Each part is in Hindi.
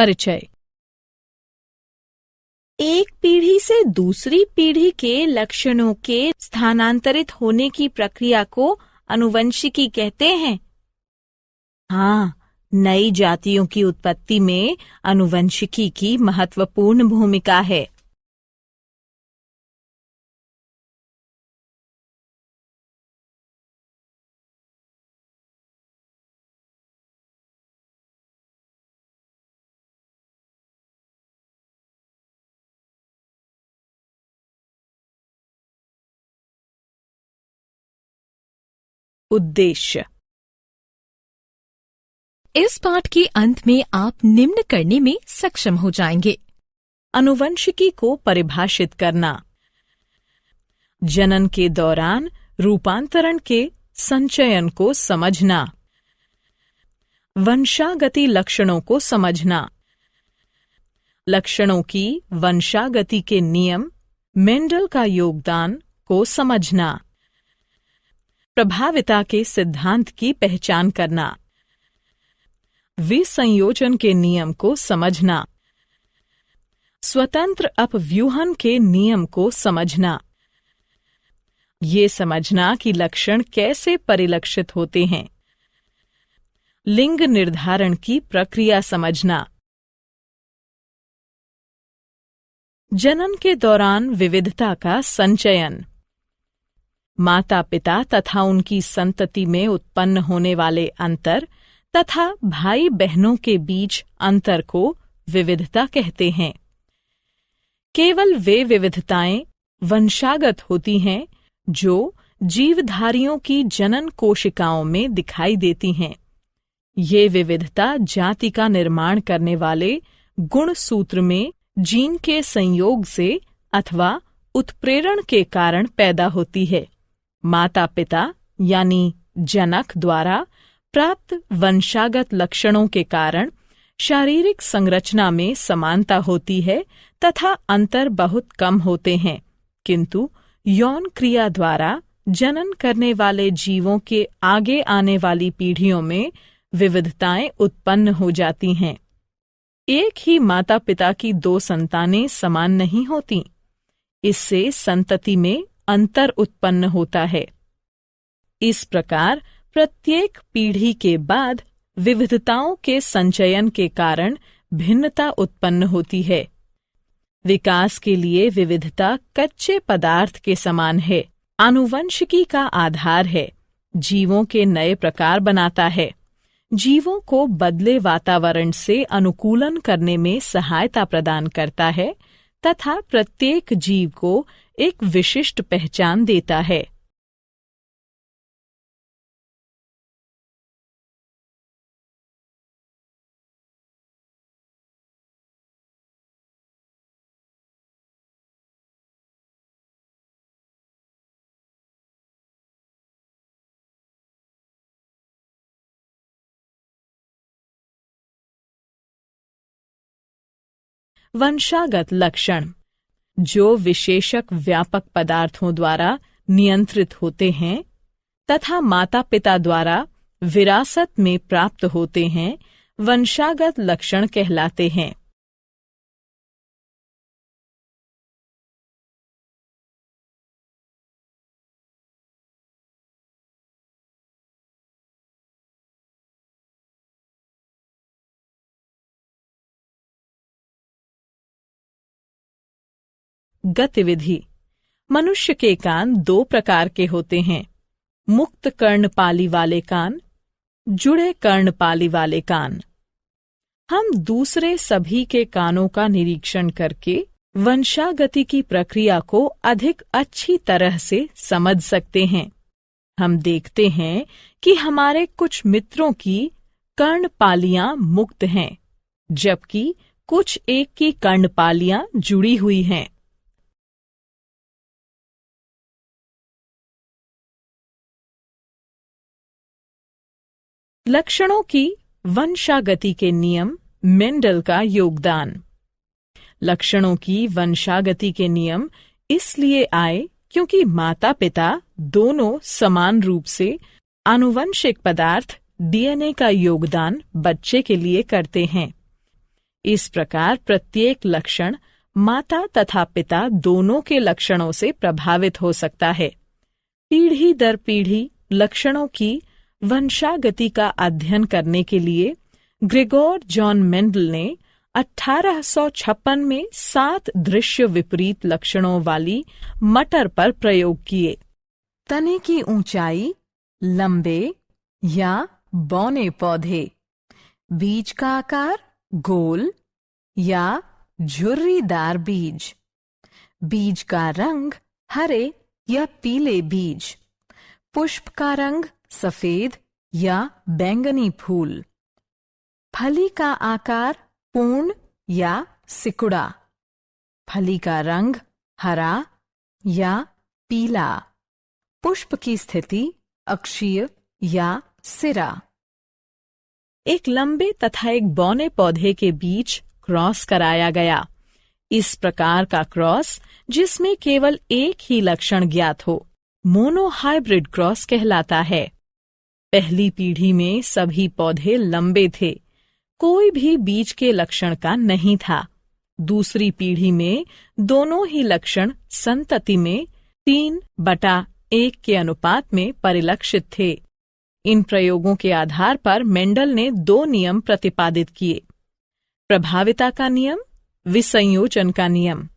परिचय। एक पीढ़ी से दूसरी पीढ़ी के लक्षणों के स्थानांतरित होने की प्रक्रिया को आनुवंशिकी कहते हैं। हाँ, नई जातियों की उत्पत्ति में आनुवंशिकी की महत्वपूर्ण भूमिका है। उद्देश्य। इस पाठ के अंत में आप निम्न करने में सक्षम हो जाएंगे। आनुवंशिकी को परिभाषित करना, जनन के दौरान रूपांतरण के संचयन को समझना, वंशागति लक्षणों को समझना, लक्षणों की वंशागति के नियम, मेंडल का योगदान को समझना, प्रभाविता के सिद्धांत की पहचान करना, विसंयोजन के नियम को समझना, स्वतंत्र अपव्यूहन के नियम को समझना, ये समझना कि लक्षण कैसे परिलक्षित होते हैं, लिंग निर्धारण की प्रक्रिया समझना, जनन के दौरान विविधता का संचयन, माता पिता तथा उनकी संतति में उत्पन्न होने वाले अंतर तथा भाई बहनों के बीच अंतर को विविधता कहते हैं। केवल वे विविधताएं वंशागत होती हैं जो जीवधारियों की जनन कोशिकाओं में दिखाई देती हैं। ये विविधता जाति का निर्माण करने वाले गुण सूत्र में जीन के संयोग से अथवा उत्प्रेरण के कारण पैदा होती है। माता पिता यानी जनक द्वारा प्राप्त वंशागत लक्षणों के कारण शारीरिक संरचना में समानता होती है तथा अंतर बहुत कम होते हैं, किंतु यौन क्रिया द्वारा जनन करने वाले जीवों के आगे आने वाली पीढ़ियों में विविधताएं उत्पन्न हो जाती हैं। एक ही माता पिता की दो संतानें समान नहीं होती, इससे संतति में अंतर उत्पन्न होता है। इस प्रकार प्रत्येक पीढ़ी के बाद विविधताओं के संचयन के कारण भिन्नता उत्पन्न होती है। विकास के लिए विविधता कच्चे पदार्थ के समान है, आनुवंशिकी का आधार है, जीवों के नए प्रकार बनाता है, जीवों को बदले वातावरण से अनुकूलन करने में सहायता प्रदान करता है तथा प्रत्येक जीव को एक विशिष्ट पहचान देता है। वंशागत लक्षण जो विशेषक व्यापक पदार्थों द्वारा नियंत्रित होते हैं तथा माता पिता द्वारा विरासत में प्राप्त होते हैं, वंशागत लक्षण कहलाते हैं। गतिविधि। मनुष्य के कान दो प्रकार के होते हैं, मुक्त कर्णपाली वाले कान, जुड़े कर्णपाली वाले कान। हम दूसरे सभी के कानों का निरीक्षण करके वंशागति की प्रक्रिया को अधिक अच्छी तरह से समझ सकते हैं। हम देखते हैं कि हमारे कुछ मित्रों की कर्णपालियां मुक्त हैं, जबकि कुछ एक की कर्णपालियां जुड़ी हुई हैं। लक्षणों की वंशागति के नियम, मेंडल का योगदान। लक्षणों की वंशागति के नियम इसलिए आए क्योंकि माता पिता दोनों समान रूप से आनुवंशिक पदार्थ डीएनए का योगदान बच्चे के लिए करते हैं। इस प्रकार प्रत्येक लक्षण माता तथा पिता दोनों के लक्षणों से प्रभावित हो सकता है। पीढ़ी दर पीढ़ी लक्षणों की वंशागति का अध्ययन करने के लिए ग्रेगोर जॉन मेंडल ने 1856 में 7 दृश्य विपरीत लक्षणों वाली मटर पर प्रयोग किए। तने की ऊंचाई, लंबे या बौने पौधे, बीज का आकार गोल या झुर्रीदार बीज, बीज का रंग हरे या पीले बीज, पुष्प का रंग सफेद या बैंगनी फूल, फली का आकार पूर्ण या सिकुड़ा, फली का रंग हरा या पीला, पुष्प की स्थिति अक्षीय या सिरा। एक लंबे तथा एक बौने पौधे के बीच क्रॉस कराया गया। इस प्रकार का क्रॉस जिसमें केवल एक ही लक्षण ज्ञात हो मोनोहाइब्रिड क्रॉस कहलाता है। पहली पीढ़ी में सभी पौधे लंबे थे, कोई भी बीज के लक्षण का नहीं था। दूसरी पीढ़ी में दोनों ही लक्षण संतति में 3/1 के अनुपात में परिलक्षित थे। इन प्रयोगों के आधार पर मेंडल ने 2 नियम प्रतिपादित किए: प्रभाविता का नियम, विसंयोजन का नियम।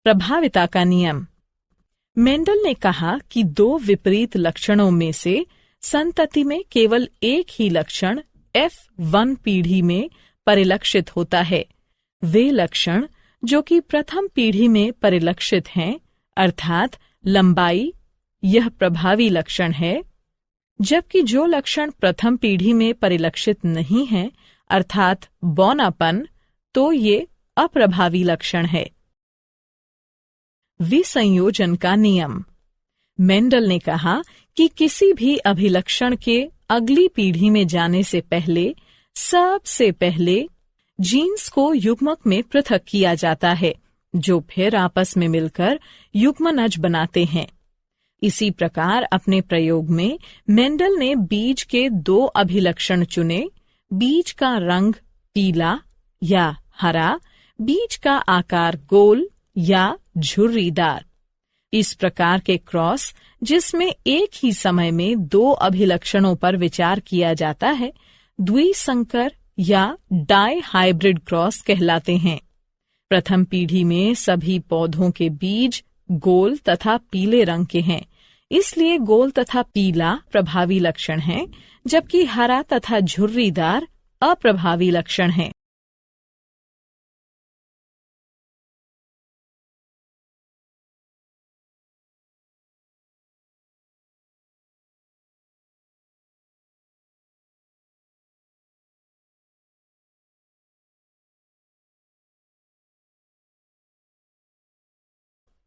प्रभाविता का नियम। मेंडल ने कहा कि 2 विपरीत लक्षणों में से संतति में केवल एक ही लक्षण F1 पीढ़ी में परिलक्षित होता है। वे लक्षण जो कि प्रथम पीढ़ी में परिलक्षित हैं, अर्थात लंबाई, यह प्रभावी लक्षण है, जबकि जो लक्षण प्रथम पीढ़ी में परिलक्षित नहीं है, अर्थात बौनापन, तो ये अप्रभावी लक्षण है। विसंयोजन का नियम। मेंडल ने कहा कि किसी भी अभिलक्षण के अगली पीढ़ी में जाने से पहले सबसे पहले जीन्स को युग्मक में पृथक किया जाता है, जो फिर आपस में मिलकर युग्मनज बनाते हैं। इसी प्रकार अपने प्रयोग में मेंडल ने बीज के 2 अभिलक्षण चुने: बीज का रंग पीला या हरा, बीज का आकार गोल या झुर्रीदार। इस प्रकार के क्रॉस जिसमें एक ही समय में 2 अभिलक्षणों पर विचार किया जाता है, द्विसंकर या डाई हाइब्रिड क्रॉस कहलाते हैं। प्रथम पीढ़ी में सभी पौधों के बीज गोल तथा पीले रंग के हैं, इसलिए गोल तथा पीला प्रभावी लक्षण हैं, जबकि हरा तथा झुर्रीदार अप्रभावी लक्षण हैं।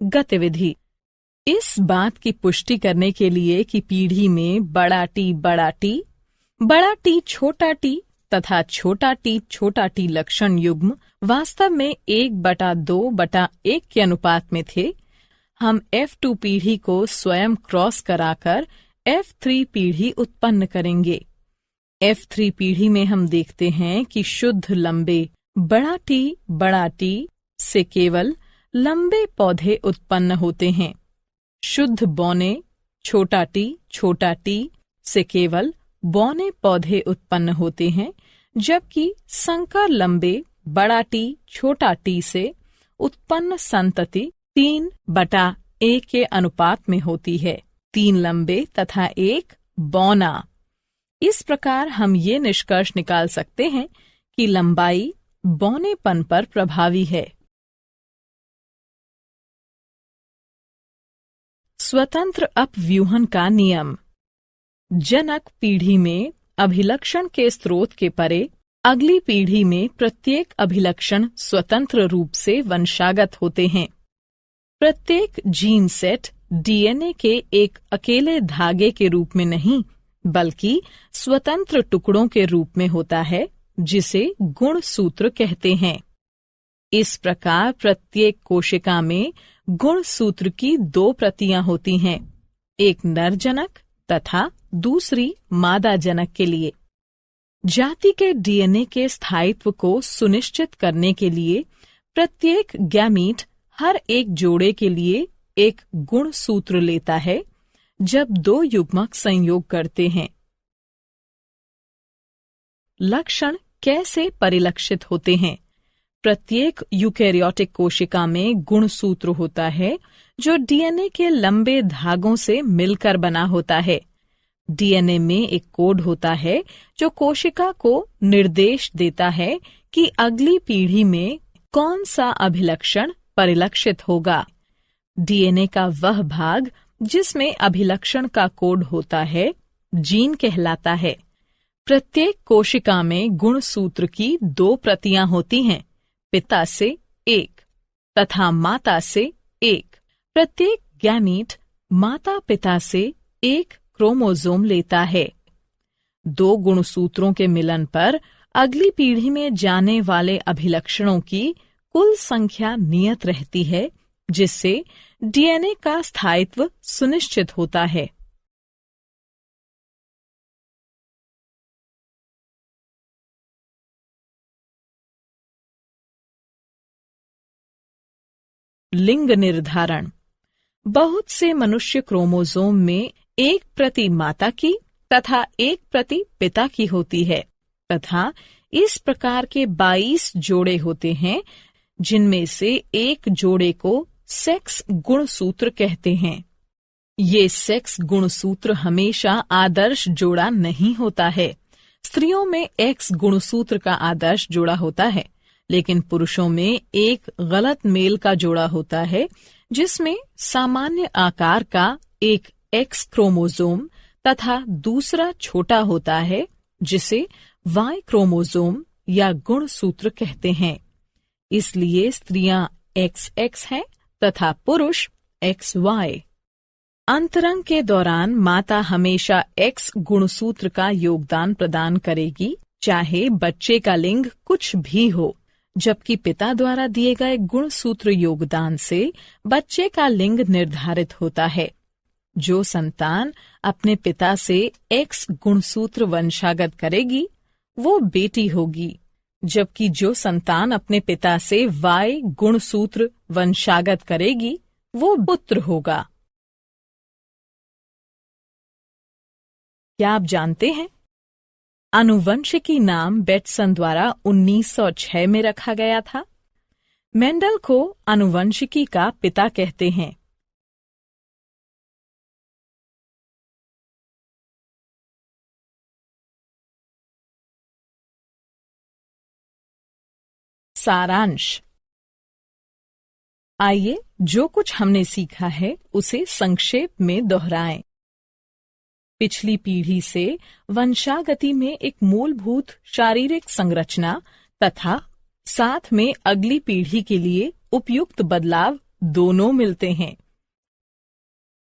गतिविधि। इस बात की पुष्टि करने के लिए कि पीढ़ी में बड़ा टी छोटा टी तथा छोटा टी लक्षण युग्म वास्तव में 1/2/1 के अनुपात में थे, हम F2 पीढ़ी को स्वयं क्रॉस कराकर F3 पीढ़ी उत्पन्न करेंगे। F3 पीढ़ी में हम देखते हैं कि शुद्ध लंबे बड़ा टी से केवल लंबे पौधे उत्पन्न होते हैं। शुद्ध बौने छोटा टी से केवल बौने पौधे उत्पन्न होते हैं, जबकि संकर लंबे बड़ा टी छोटा टी से उत्पन्न संतति 3/1 के अनुपात में होती है, 3 लंबे तथा 1 बौना। इस प्रकार हम ये निष्कर्ष निकाल सकते हैं कि लंबाई बौनेपन पर प्रभावी है। स्वतंत्र अपव्यूहन का नियम। जनक पीढ़ी में अभिलक्षण के स्रोत के परे अगली पीढ़ी में प्रत्येक अभिलक्षण स्वतंत्र रूप से वंशागत होते हैं। प्रत्येक जीन सेट डीएनए के एक अकेले धागे के रूप में नहीं, बल्कि स्वतंत्र टुकड़ों के रूप में होता है, जिसे गुणसूत्र कहते हैं। इस प्रकार प्रत्येक कोशिका में गुणसूत्र की 2 प्रतियां होती हैं, एक नर जनक तथा दूसरी मादा जनक के लिए। जाति के डीएनए के स्थायित्व को सुनिश्चित करने के लिए प्रत्येक गैमीट हर एक जोड़े के लिए एक गुणसूत्र लेता है जब 2 युग्मक संयोग करते हैं। लक्षण कैसे परिलक्षित होते हैं? प्रत्येक यूकेरियोटिक कोशिका में गुणसूत्र होता है जो डीएनए के लंबे धागों से मिलकर बना होता है। डीएनए में एक कोड होता है जो कोशिका को निर्देश देता है कि अगली पीढ़ी में कौन सा अभिलक्षण परिलक्षित होगा। डीएनए का वह भाग जिसमें अभिलक्षण का कोड होता है जीन कहलाता है। प्रत्येक कोशिका में गुणसूत्र की 2 प्रतियां होती हैं, पिता से 1 तथा माता से 1। प्रत्येक गैमीट माता पिता से 1 क्रोमोसोम लेता है। 2 गुणसूत्रों के मिलन पर अगली पीढ़ी में जाने वाले अभिलक्षणों की कुल संख्या नियत रहती है, जिससे डीएनए का स्थायित्व सुनिश्चित होता है। लिंग निर्धारण। बहुत से मनुष्य क्रोमोसोम में 1 प्रति माता की तथा 1 प्रति पिता की होती है तथा इस प्रकार के 22 जोड़े होते हैं, जिनमें से एक जोड़े को सेक्स गुणसूत्र कहते हैं। ये सेक्स गुणसूत्र हमेशा आदर्श जोड़ा नहीं होता है। स्त्रियों में एक्स गुणसूत्र का आदर्श जोड़ा होता है, लेकिन पुरुषों में एक गलत मेल का जोड़ा होता है, जिसमें सामान्य आकार का एक एक्स क्रोमोसोम तथा दूसरा छोटा होता है, जिसे वाई क्रोमोसोम या गुणसूत्र कहते हैं। इसलिए स्त्रियां XX हैं तथा पुरुष XY। अंतरंग के दौरान माता हमेशा X गुणसूत्र का योगदान प्रदान करेगी, चाहे बच्चे का लिंग कुछ भी हो, जबकि पिता द्वारा दिए गए गुणसूत्र योगदान से बच्चे का लिंग निर्धारित होता है। जो संतान अपने पिता से X गुणसूत्र वंशागत करेगी, वो बेटी होगी, जबकि जो संतान अपने पिता से Y गुणसूत्र वंशागत करेगी, वो पुत्र होगा। क्या आप जानते हैं? आनुवंशिकी नाम बेटसन द्वारा 1906 में रखा गया था। मेंडल को आनुवंशिकी का पिता कहते हैं। सारांश। आइए जो कुछ हमने सीखा है उसे संक्षेप में दोहराएं। पिछली पीढ़ी से वंशागति में एक मूलभूत शारीरिक संरचना तथा साथ में अगली पीढ़ी के लिए उपयुक्त बदलाव दोनों मिलते हैं।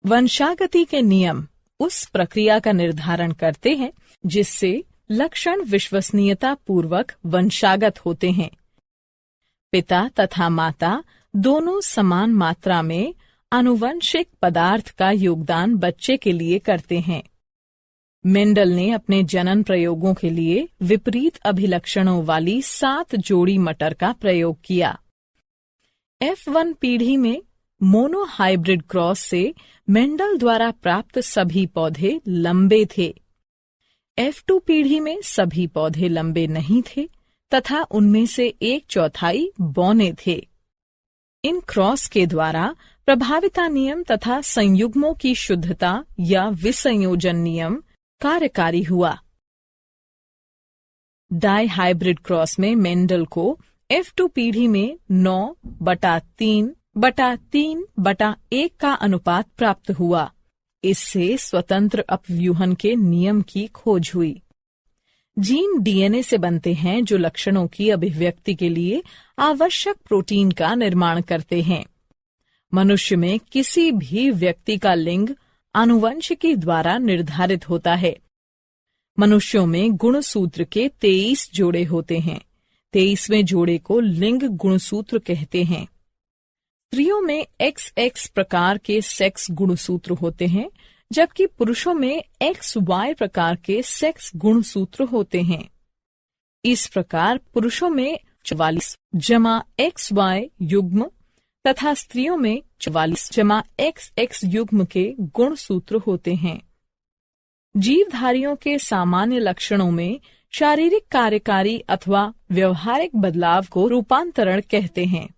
वंशागति के नियम उस प्रक्रिया का निर्धारण करते हैं जिससे लक्षण विश्वसनीयता पूर्वक वंशागत होते हैं। पिता तथा माता दोनों समान मात्रा में आनुवंशिक पदार्थ का योगदान बच्चे के लिए करते हैं। मेंडल ने अपने जनन प्रयोगों के लिए विपरीत अभिलक्षणों वाली 7 जोड़ी मटर का प्रयोग किया। F1 पीढ़ी में मोनोहाइब्रिड क्रॉस से मेंडल द्वारा प्राप्त सभी पौधे लंबे थे। F2 पीढ़ी में सभी पौधे लंबे नहीं थे तथा उनमें से 1/4 बौने थे। इन क्रॉस के द्वारा प्रभाविता नियम तथा संयुग्मों की शुद्धता या विसंयोजन नियम कार्यकारी हुआ। डाई हाइब्रिड क्रॉस में मेंडल को F2 पीढ़ी में 9/3 1/3/1 का अनुपात प्राप्त हुआ। इससे स्वतंत्र अपव्यूहन के नियम की खोज हुई। जीन डीएनए से बनते हैं जो लक्षणों की अभिव्यक्ति के लिए आवश्यक प्रोटीन का निर्माण करते हैं। मनुष्य में किसी भी व्यक्ति का लिंग आनुवंशिकी द्वारा निर्धारित होता है। मनुष्यों में गुणसूत्र के 23 जोड़े होते हैं। 23वें जोड़े को लिंग गुणसूत्र कहते हैं। स्त्रियों में XX प्रकार के सेक्स गुणसूत्र होते हैं, जबकि पुरुषों में XY प्रकार के सेक्स गुणसूत्र होते हैं। इस प्रकार पुरुषों में 44+XY युग्म तथा स्त्रियों में 44+XX युग्म के गुणसूत्र होते हैं। जीवधारियों के सामान्य लक्षणों में शारीरिक कार्यकारी अथवा व्यवहारिक बदलाव को रूपांतरण कहते हैं।